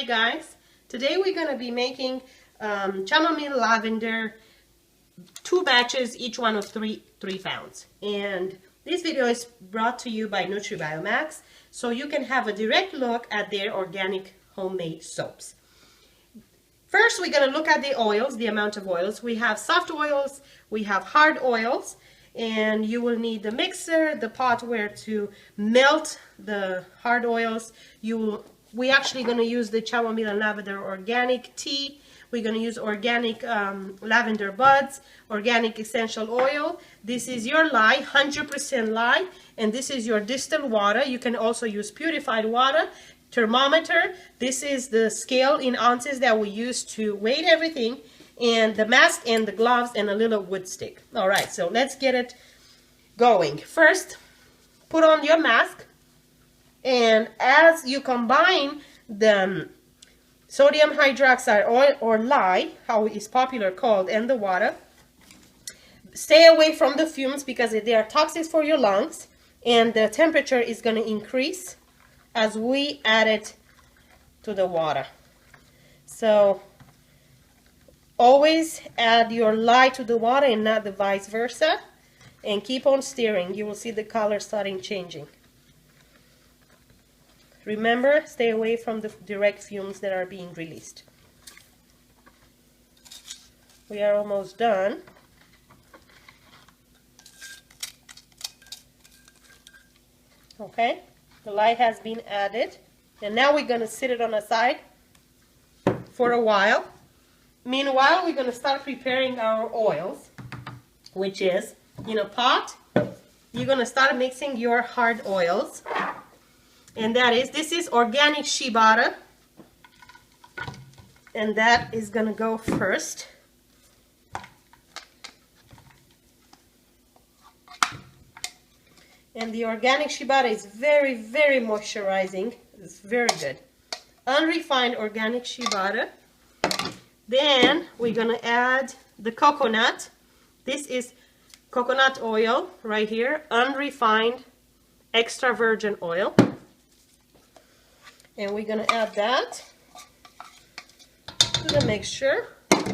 Hi guys, today we're going to be making chamomile lavender, 2 batches, each one of 3 pounds. And this video is brought to you by Nutri-BioMax, so you can have a direct look at their organic homemade soaps. First, we're going to look at the oils, the amount of oils. We have soft oils, we have hard oils, and you will need the mixer, the pot where to melt the hard oils. We're actually going to use the chamomile and lavender organic tea. We're going to use organic lavender buds, organic essential oil. This is your lye, 100% lye, and this is your distilled water. You can also use purified water. Thermometer, this is the scale in ounces that we use to weigh everything, and the mask and the gloves and a little wood stick. All right, so let's get it going. First, put on your mask, and as you combine the sodium hydroxide oil, or lye, how it is popular called, and the water, stay away from the fumes because they are toxic for your lungs, and the temperature is going to increase as we add it to the water. So always add your lye to the water and not the vice versa, and keep on stirring. You will see the color starting changing. Remember, stay away from the direct fumes that are being released. We are almost done. Okay, the lye has been added, and now we're going to sit it on the side for a while. Meanwhile, we're going to start preparing our oils, which is in a pot. You're going to start mixing your hard oils. And this is Organic Shea Butter, and that is going to go first. And the Organic Shea Butter is very, very moisturizing. It's very good. Unrefined Organic Shea Butter. Then we're going to add the coconut. This is coconut oil right here, unrefined extra virgin oil. And we're going to add that to the mixture.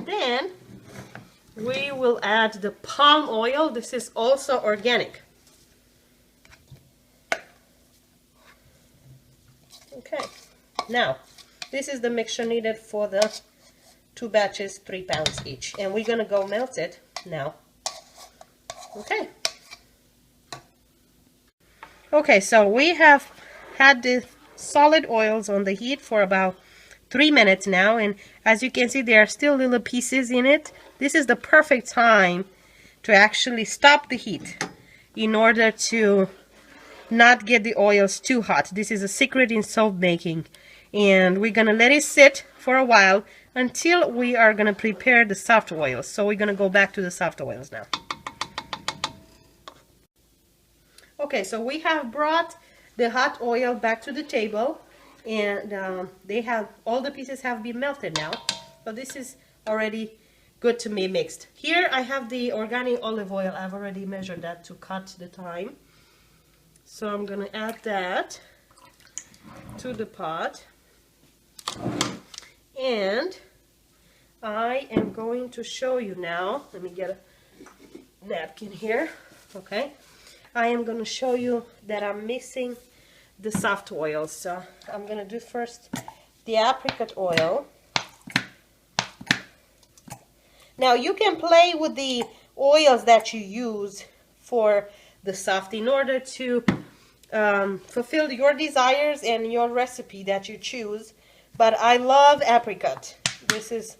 Then we will add the palm oil. This is also organic. Okay, now this is the mixture needed for the 2 batches, 3 pounds each. And we're going to go melt it now. Okay, so we have had the solid oils on the heat for about 3 minutes now, and as you can see, there are still little pieces in it. This is the perfect time to actually stop the heat in order to not get the oils too hot. This is a secret in soap making, and we're gonna let it sit for a while until we are gonna prepare the soft oils. So we're gonna go back to the soft oils now. Okay, so we have brought the hot oil back to the table, and all the pieces have been melted now. So this is already good to be mixed. Here I have the organic olive oil. I've already measured that to cut the time. So I'm going to add that to the pot. And I am going to show you now. Let me get a napkin here. Okay. I am going to show you that I'm mixing the soft oils. So I'm going to do first the apricot oil. Now you can play with the oils that you use for the soft in order to fulfill your desires and your recipe that you choose. But I love apricot. This is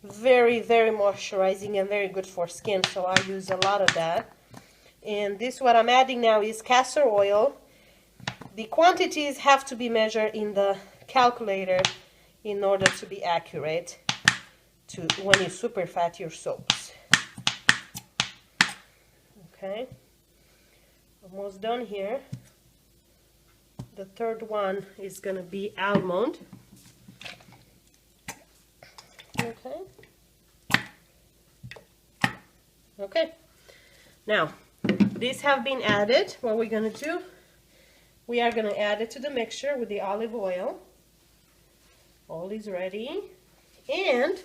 very, very moisturizing and very good for skin, so I use a lot of that. And this, what I'm adding now, is castor oil. The quantities have to be measured in the calculator in order to be accurate to when you super fat your soaps. Okay, almost done here. The third one is going to be almond. Okay, now these have been added. What we're going to do, we are going to add it to the mixture with the olive oil. All is ready. And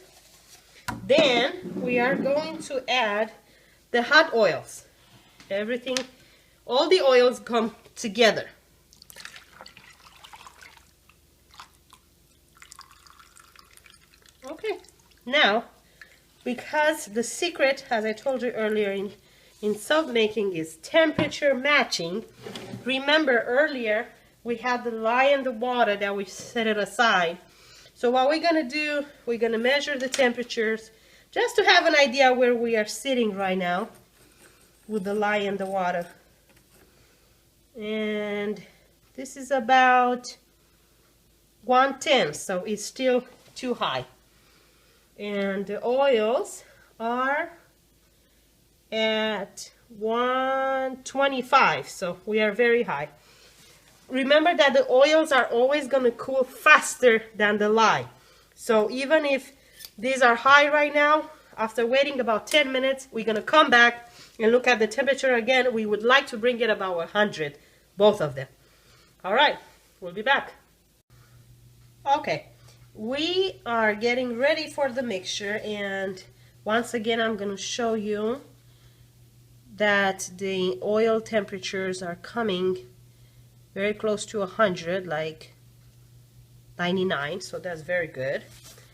then we are going to add the hot oils. Everything, all the oils come together. Okay, now, because the secret, as I told you earlier in soap making, is temperature matching. Remember earlier, we had the lye and the water that we set it aside. So what we're going to do, we're going to measure the temperatures just to have an idea where we are sitting right now with the lye and the water. And this is about 110, so it's still too high. And the oils are at 125, so we are very high. Remember that the oils are always going to cool faster than the lye. So even if these are high right now, after waiting about 10 minutes, we're going to come back and look at the temperature again. We would like to bring it about 100, both of them. All right, we'll be back. Okay, we are getting ready for the mixture, and once again I'm going to show you that the oil temperatures are coming very close to 100, like 99, so that's very good.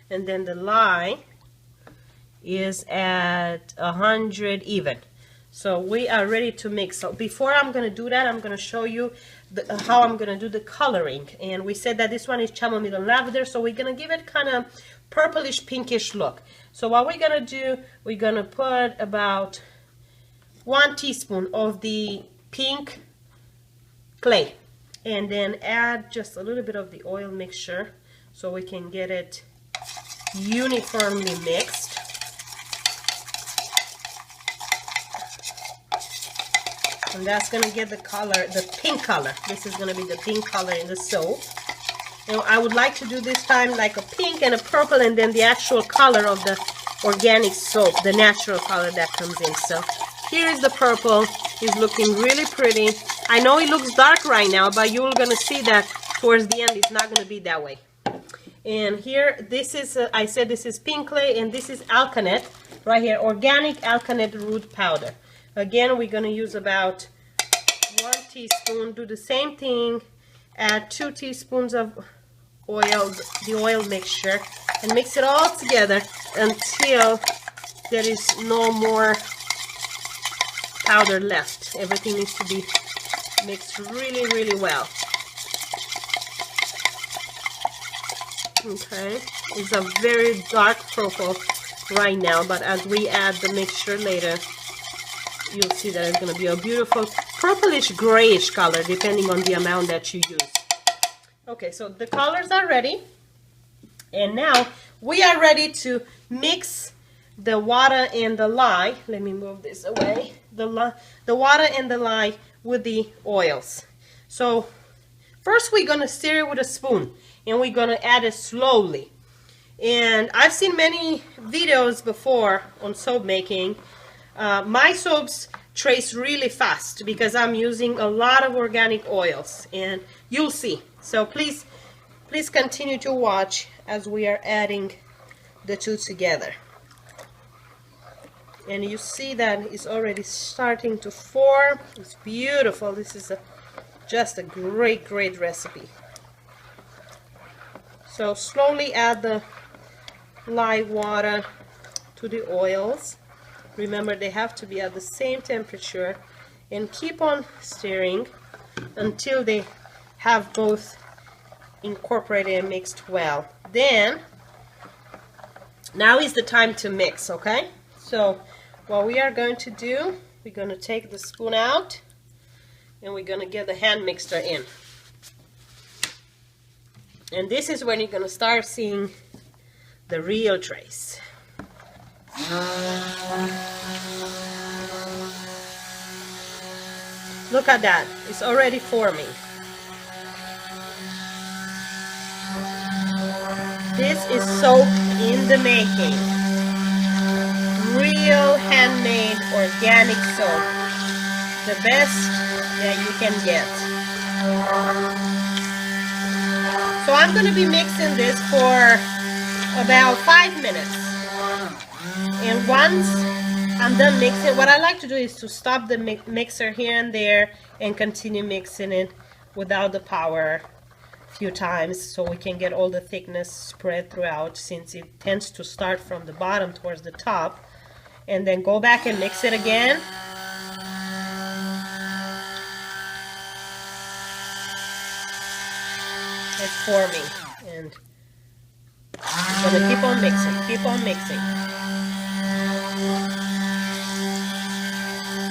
And then the lye is at 100 even. So we are ready to mix. So before I'm going to do that, I'm going to show you how I'm going to do the coloring. And we said that this one is chamomile and lavender, so we're going to give it kind of purplish pinkish look. So what we're going to do, we're going to put about 1 teaspoon of the pink clay, and then add just a little bit of the oil mixture so we can get it uniformly mixed. And that's going to get the color, the pink color. This is going to be the pink color in the soap. And I would like to do this time like a pink and a purple, and then the actual color of the organic soap, the natural color that comes in. So here is the purple. It's looking really pretty. I know it looks dark right now, but you're going to see that towards the end it's not going to be that way. And here, this is, I said this is pink clay, and this is alkanet, right here, organic alkanet root powder. Again, we're going to use about 1 teaspoon. Do the same thing. Add 2 teaspoons of oil, the oil mixture, and mix it all together until there is no more powder left. Everything needs to be mixed really, really well. Okay, it's a very dark purple right now, but as we add the mixture later, you'll see that it's going to be a beautiful purplish grayish color depending on the amount that you use. Okay, so the colors are ready, and now we are ready to mix the water and the lye. Let me move this away. The water and the lye with the oils. So first we're going to stir it with a spoon, and we're going to add it slowly. And I've seen many videos before on soap making. My soaps trace really fast because I'm using a lot of organic oils, and you'll see. So please continue to watch as we are adding the two together. And you see that it's already starting to form. It's beautiful. This is just a great recipe. So slowly add the lye water to the oils. Remember, they have to be at the same temperature, and keep on stirring until they have both incorporated and mixed well. Then, now is the time to mix, okay? So, what we are going to do, we're going to take the spoon out, and we're going to get the hand mixer in. And this is when you're going to start seeing the real trace. Look at that, it's already forming. This is soap in the making. Real handmade organic soap. The best that you can get. So I'm going to be mixing this for about 5 minutes. And once I'm done mixing, what I like to do is to stop the mixer here and there and continue mixing it without the power a few times, so we can get all the thickness spread throughout, since it tends to start from the bottom towards the top. And then go back and mix it again. It's forming, and I'm gonna keep on mixing, keep on mixing.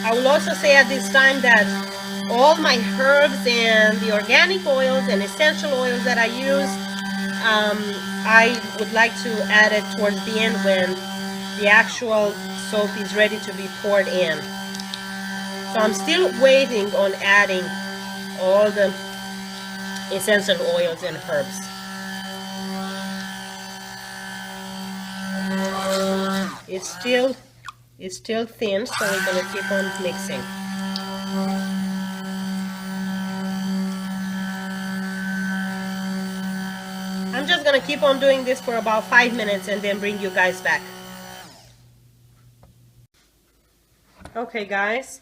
I will also say at this time that all my herbs and the organic oils and essential oils that I use, I would like to add it towards the end when the actual soap is ready to be poured in. So I'm still waiting on adding all the essential oils and herbs. It's still thin, so we're going to keep on mixing. I'm just going to keep on doing this for about 5 minutes and then bring you guys back. Okay guys,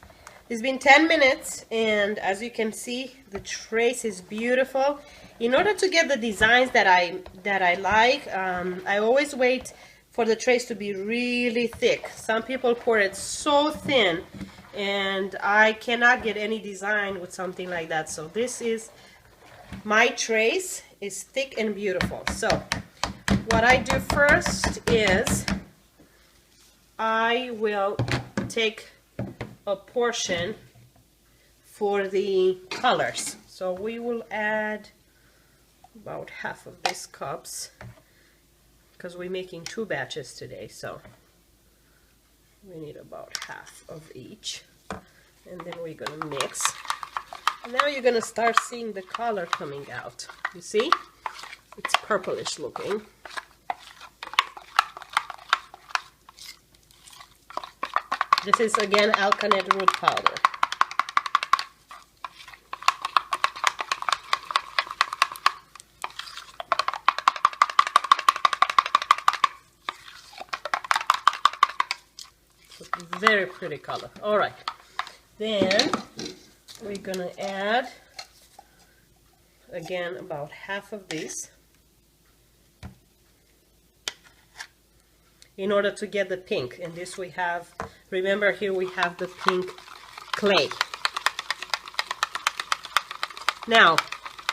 it's been 10 minutes, and as you can see, the trace is beautiful. In order to get the designs that I like, I always wait for the trace to be really thick. Some people pour it so thin, and I cannot get any design with something like that. So this is my trace, is thick and beautiful. So what I do first is I will take a portion for the colors. So we will add about half of these cups, because we're making 2 batches today, so we need about half of each. And then we're gonna mix. And now you're gonna start seeing the color coming out. You see? It's purplish looking. This is again alkanet root powder. Very pretty color. All right, then we're gonna add again about half of this in order to get the pink. And this we have, remember here we have the pink clay. Now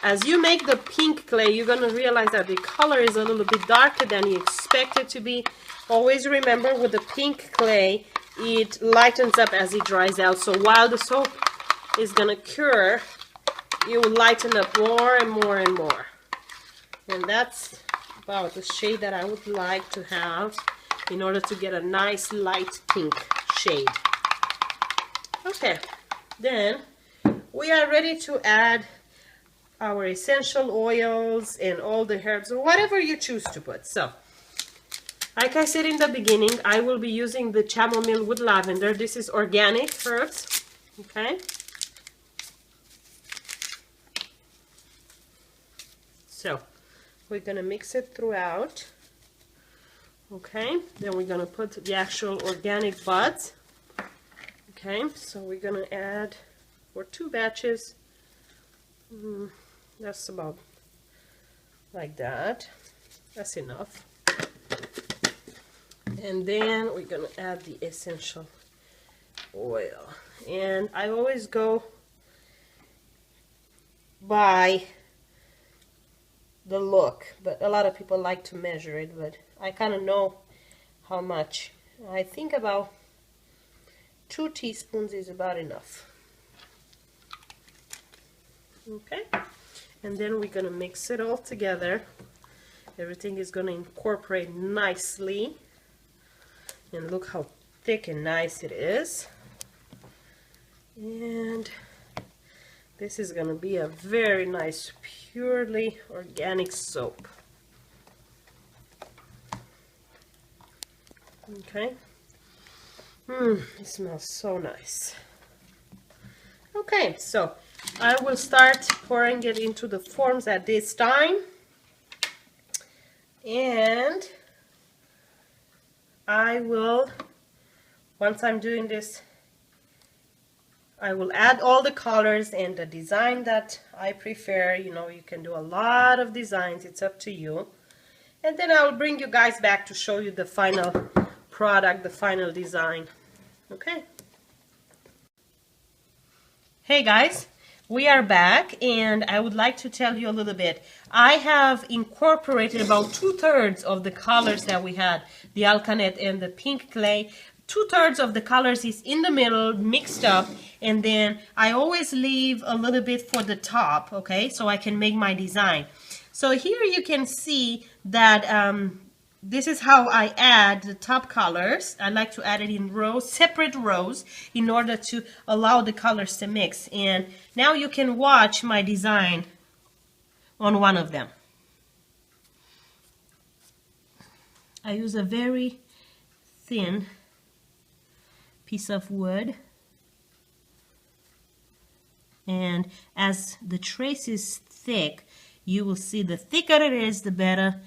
as you make the pink clay, you're gonna realize that the color is a little bit darker than you expect it to be. Always remember, with the pink clay, it lightens up as it dries out. So while the soap is gonna cure, it will lighten up more and more and more. And that's about the shade that I would like to have in order to get a nice light pink shade. Okay, then we are ready to add our essential oils and all the herbs, or whatever you choose to put. So like I said in the beginning, I will be using the chamomile with lavender. This is organic herbs, okay? So we're gonna mix it throughout, okay? Then we're gonna put the actual organic buds, okay? So we're gonna add for 2 batches, that's about like that. That's enough. And then we're gonna add the essential oil. And I always go by the look, but a lot of people like to measure it, but I kind of know how much. I think about 2 teaspoons is about enough. Okay, and then we're gonna mix it all together. Everything is gonna incorporate nicely. And look how thick and nice it is. And this is going to be a very nice, purely organic soap. Okay. It smells so nice. Okay, so I will start pouring it into the forms at this time. And I will, once I'm doing this, I will add all the colors and the design that I prefer. You know, you can do a lot of designs, it's up to you. And then I'll bring you guys back to show you the final product, the final design. Okay. Hey guys, we are back, and I would like to tell you a little bit. I have incorporated about 2/3 of the colors that we had, the alkanet and the pink clay. 2/3 of the colors is in the middle, mixed up, and then I always leave a little bit for the top, okay, so I can make my design. So here you can see that this is how I add the top colors. I like to add it in rows, separate rows, in order to allow the colors to mix. And now you can watch my design on one of them. I use a very thin piece of wood, and as the trace is thick, you will see the thicker it is, the better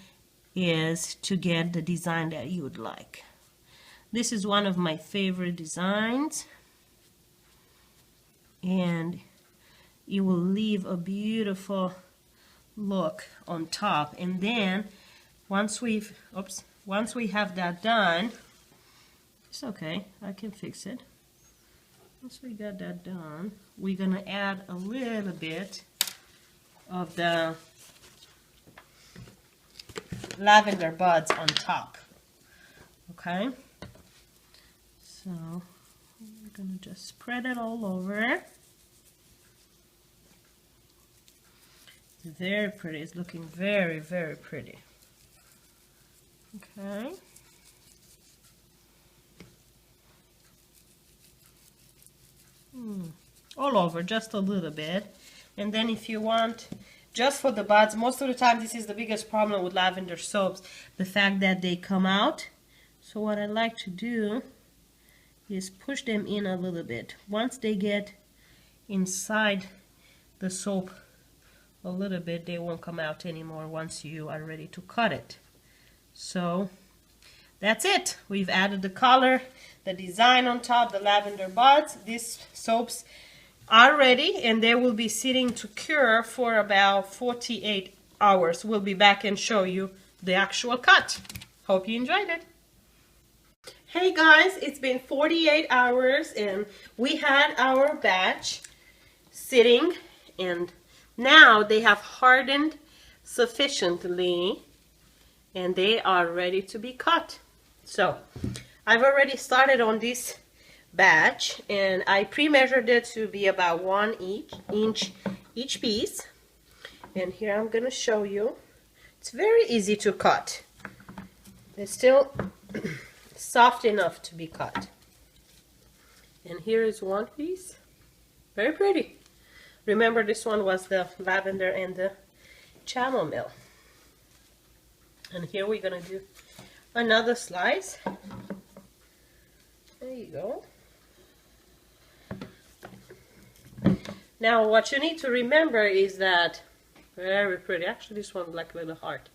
is to get the design that you would like. This is one of my favorite designs, and it will leave a beautiful look on top. And then once we have that done, it's okay, I can fix it. Once we got that done, we're gonna add a little bit of the lavender buds on top. Okay, so we're gonna just spread it all over. It's very pretty. It's looking very, very pretty. Okay. All over, just a little bit. And then if you want, just for the buds, most of the time this is the biggest problem with lavender soaps, the fact that they come out. So what I like to do is push them in a little bit. Once they get inside the soap a little bit, they won't come out anymore once you are ready to cut it. So that's it. We've added the color, the design on top, the lavender buds. These soaps are ready, and they will be sitting to cure for about 48 hours. We'll be back and show you the actual cut. Hope you enjoyed it. Hey guys, it's been 48 hours and we had our batch sitting, and now they have hardened sufficiently and they are ready to be cut. So I've already started on this batch, and I pre-measured it to be about 1 inch each piece. And here I'm going to show you. It's very easy to cut. It's still soft enough to be cut. And here is one piece. Very pretty. Remember, this one was the lavender and the chamomile. And here we're going to do another slice. There you go. Now what you need to remember is that, very pretty, actually this one like a little heart.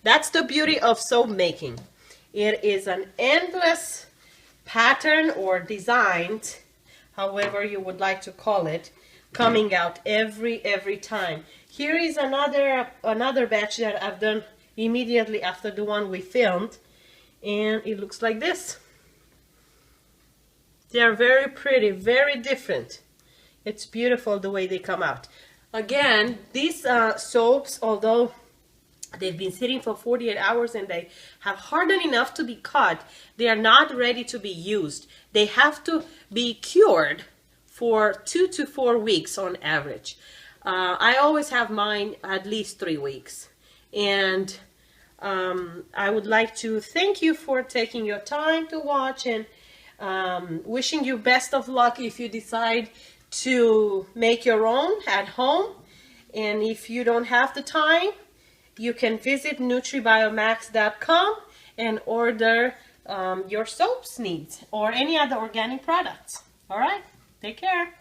That's the beauty of soap making. It is an endless pattern or design, however you would like to call it, coming out every time. Here is another batch that I've done immediately after the one we filmed, and it looks like this. They are very pretty, very different. It's beautiful the way they come out. Again, these soaps, although they've been sitting for 48 hours and they have hardened enough to be cut, they are not ready to be used. They have to be cured for 2 to 4 weeks on average. I always have mine at least 3 weeks. And I would like to thank you for taking your time to watch, and wishing you best of luck if you decide to make your own at home. And if you don't have the time, you can visit Nutri-BioMax.com and order your soaps needs or any other organic products. All right, take care.